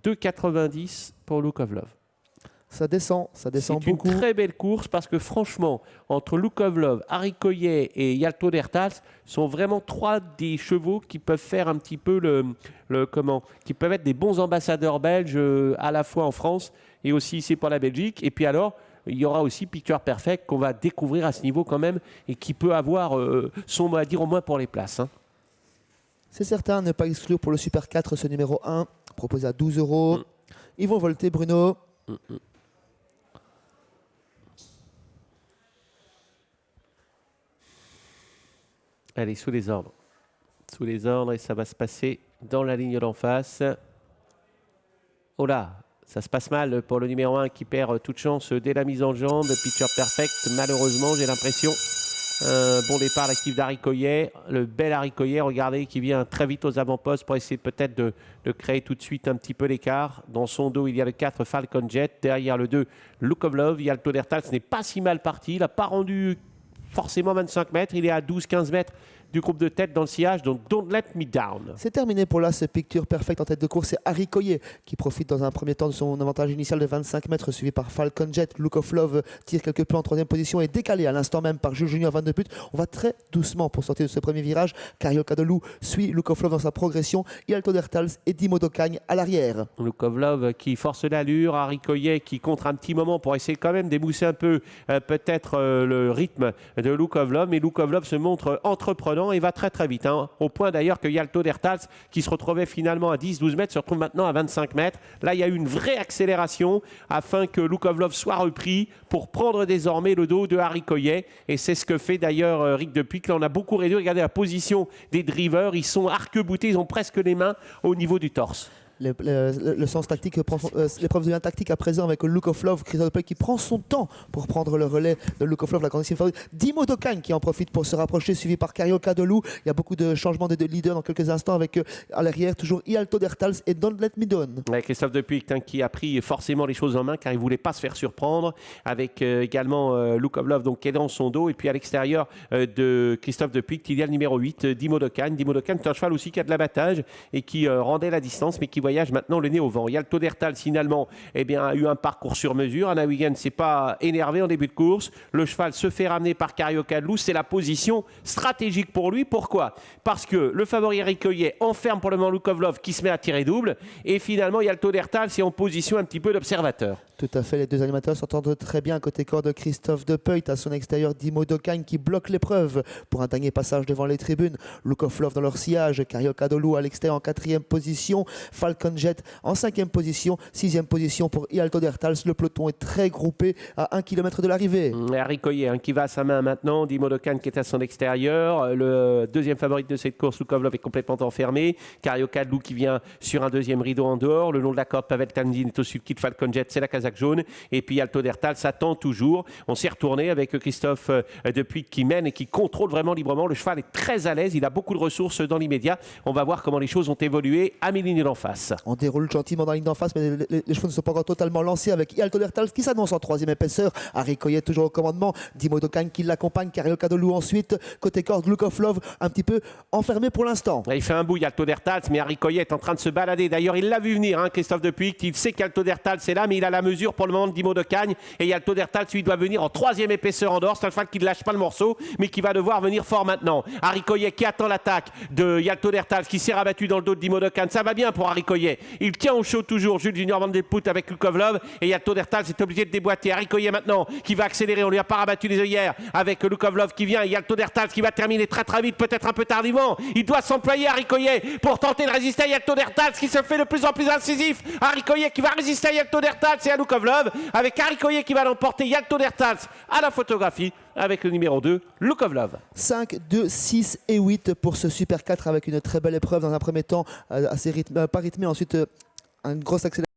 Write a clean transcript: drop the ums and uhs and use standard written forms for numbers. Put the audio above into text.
2,90 pour Look of Love. Ça descend beaucoup. C'est une très belle course parce que franchement, entre Look of Love, Harry Coyet et Yalto Dertals sont vraiment trois des chevaux qui peuvent faire un petit peu qui peuvent être des bons ambassadeurs belges à la fois en France et aussi ici pour la Belgique. Et puis alors, il y aura aussi Picture Perfect qu'on va découvrir à ce niveau quand même et qui peut avoir son mot à dire au moins pour les places. Hein. C'est certain, ne pas exclure pour le Super 4 ce numéro 1, proposé à 12 €. Ils vont volter, Bruno. Allez, sous les ordres. Sous les ordres et ça va se passer dans la ligne d'en face. Oh là, ça se passe mal pour le numéro 1 qui perd toute chance dès la mise en jambe. Picture Perfect, malheureusement, j'ai l'impression. Bon départ l'actif d'Harry Coyet. Le bel Harry Coyet, regardez, qui vient très vite aux avant-postes pour essayer peut-être de créer tout de suite un petit peu l'écart. Dans son dos, il y a le 4 Falcon Jet. Derrière le 2, Look of Love. Yalto Dertals n'est pas si mal parti. Il n'a pas rendu forcément 25 mètres. Il est à 12-15 mètres du groupe de tête dans le sillage, donc Don't Let Me Down. C'est terminé pour là, ce Picture Perfect en tête de course. C'est Harry Coyet qui profite dans un premier temps de son avantage initial de 25 mètres, suivi par Falcon Jet. Look of Love tire quelque peu en troisième position et décalé à l'instant même par Jules Junior 22 buts. On va très doucement pour sortir de ce premier virage. Carioca de Loup suit Look of Love dans sa progression. Yalto Dertals et Dimo Docagne à l'arrière. Look of Love qui force l'allure, Harry Coyet qui contre un petit moment pour essayer quand même d'émousser un peu peut-être le rythme de Look of Love. Mais Look of Love se montre entreprenant et va très très vite. Hein. Au point d'ailleurs que Yalto Dertals, qui se retrouvait finalement à 10-12 mètres, se retrouve maintenant à 25 mètres. Là, il y a eu une vraie accélération afin que Look of Love soit repris pour prendre désormais le dos de Harry Coyet. Et c'est ce que fait d'ailleurs Rick Depuis. Là, on a beaucoup réduit. Regardez la position des drivers. Ils sont arc-boutés. Ils ont presque les mains au niveau du torse. Le sens tactique, l'épreuve devient tactique à présent avec Look of Love, Christophe Dupuy qui prend son temps pour prendre le relais de Look of Love, la grandissime favorite. Dimo Docagne qui en profite pour se rapprocher, suivi par Carioca de Loup. Il y a beaucoup de changements de leader dans quelques instants avec à l'arrière toujours Yalto Dertals et Don't Let Me Down. Ouais, Christophe Dupuy qui a pris forcément les choses en main car il ne voulait pas se faire surprendre avec également Look of Love donc, qui est dans son dos et puis à l'extérieur de Christophe Dupuy il y a le numéro 8, Dimo Docagne. Dimo Docagne c'est un cheval aussi qui a de l'abattage et qui rendait la distance mais qui voyage maintenant le nez au vent. Yalto Dertals finalement a eu un parcours sur mesure. Anna Wigan ne s'est pas énervé en début de course. Le cheval se fait ramener par Carioca de Loup. C'est la position stratégique pour lui. Pourquoi? Parce que le favori Harry Coyet enferme pour le moment Look of Love qui se met à tirer double et finalement Yalto Dertals est en position un petit peu d'observateur. Tout à fait, les deux animateurs s'entendent très bien. Côté corps de Christophe Depeut, à son extérieur Dimo Docagne qui bloque l'épreuve pour un dernier passage devant les tribunes. Look of Love dans leur sillage, Carioca de Loup à l'extérieur en 4e position, Falcon Jet en 5e position, 6e position pour Yalto Dertals. Le peloton est très groupé à 1 km de l'arrivée. Harry Coyet qui va à sa main maintenant, Dimo Docagne qui est à son extérieur. Le deuxième favori de cette course, Look of Love, est complètement enfermé. Carioca de Loup qui vient sur un deuxième rideau en dehors. Le long de la corde, Pavel Tandine est au-dessus de Falcon Jet, c'est la casaque jaune. Et puis Yalto Dertals s'attend toujours. On s'est retourné avec Christophe Dupuy qui mène et qui contrôle vraiment librement. Le cheval est très à l'aise, il a beaucoup de ressources dans l'immédiat. On va voir comment les choses ont évolué à mi-ligne d'en face. On déroule gentiment dans la ligne d'en face, mais les chevaux ne sont pas encore totalement lancés avec Yalto Dertals qui s'annonce en 3e épaisseur. Harry Coyet toujours au commandement. Dimo Docagne qui l'accompagne. Carioca de Loup ensuite. Côté corde, Look of Love un petit peu enfermé pour l'instant. Il fait un bout Yalto Dertals, mais Harry Coyet est en train de se balader. D'ailleurs, il l'a vu venir, hein, Christophe Dupuy. Il sait qu'Yalto Dertals est là, mais il a la mesure pour le moment de Dimo Docagne. Et Yalto Dertals, lui, doit venir en 3e épaisseur en dehors. C'est un cheval qui ne lâche pas le morceau, mais qui va devoir venir fort maintenant. Harry Coyet qui attend l'attaque de Yalto Dertals, qui s'est rabattu dans le dos de Dimo Docagne. Ça va bien pour Harry Coyet. Il tient au chaud toujours Jules Junior Van de Pout avec Look of Love. Et Yalto Dertals est obligé de déboîter. Harry Coyet maintenant qui va accélérer. On lui a pas rabattu les œillères avec Look of Love qui vient. Et Yalto Dertals qui va terminer très très vite, peut-être un peu tardivement. Il doit s'employer Harry Coyet pour tenter de résister à Yalto Dertals qui se fait de plus en plus incisif. Harry Coyet qui va résister à Yalto Dertals et à Look of Love avec Harry Coyet qui va l'emporter. Yalto Dertals à la photographie avec le numéro 2, Look of Love. 5, 2, 6 et 8 pour ce Super 4 avec une très belle épreuve dans un premier temps assez pas rythmé, ensuite une grosse accélération.